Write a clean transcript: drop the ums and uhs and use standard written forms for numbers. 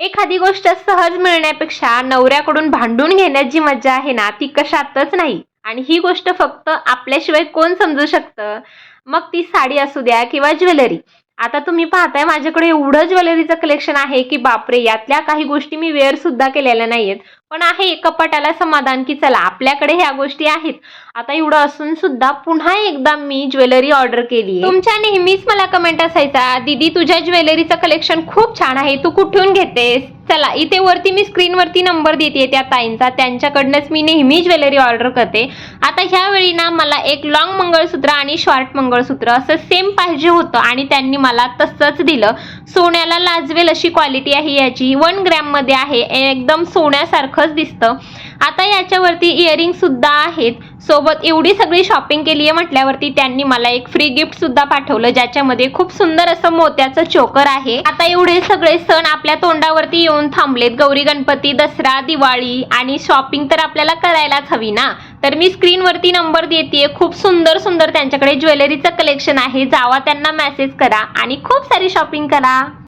एखादी गोष्ट सहज मिळण्यापेक्षा नवऱ्याकडून भांडून घेण्यात जी मजा आहे ना, ती कशातच नाही. आणि ही गोष्ट फक्त आपल्याशिवाय कोण समजू शकतं? मग ती साडी असू द्या किंवा ज्वेलरी. आता तुम्ही पाहताय माझ्याकडे एवढं ज्वेलरीचं कलेक्शन आहे, की बापरे! यातल्या काही गोष्टी मी वेअर सुद्धा केलेल्या नाहीयेत. पण आहे कपाटाला समाधान, की चला आपल्याकडे ह्या गोष्टी आहेत. आता एवढं असून सुद्धा पुन्हा एकदा मी ज्वेलरी ऑर्डर केली. तुमच्या नेहमीच मला कमेंट असायचा, "दीदी तुझ्या ज्वेलरीचं कलेक्शन खूप छान आहे. तू कुठून घेतेस?" चला इथे वरती मी स्क्रीनवरती नंबर देते त्या ताईंचा. त्यांच्याकडनंच मी नेहमी ज्वेलरी ऑर्डर करते. आता ह्यावेळी ना मला एक लॉंग मंगळसूत्र आणि शॉर्ट मंगळसूत्र असं सेम पाहिजे होतं आणि त्यांनी मला तसंच दिलं. सोन्याला लाजवेल अशी क्वालिटी आहे याची. 1 ग्रॅममध्ये आहे. एकदम सोन्यासारखंच दिसतं. आता याच्यावरती इयरिंग सुद्धा आहेत. सोबत एवढी सगळी शॉपिंग केली आहे म्हटल्यावरती त्यांनी मला एक फ्री गिफ्ट सुद्धा पाठवलं, ज्याच्यामध्ये खूप सुंदर असं मोत्याचं चोकर आहे. आता एवढे सगळे सण आपल्या तोंडावरती येऊन थांबलेत. गौरी गणपती, दसरा, दिवाळी आणि शॉपिंग तर आपल्याला करायलाच हवी ना. तर मी स्क्रीनवरती नंबर देतेय. खूप सुंदर सुंदर त्यांच्याकडे ज्वेलरीचं कलेक्शन आहे. जावा त्यांना मेसेज करा आणि खूप सारी शॉपिंग करा.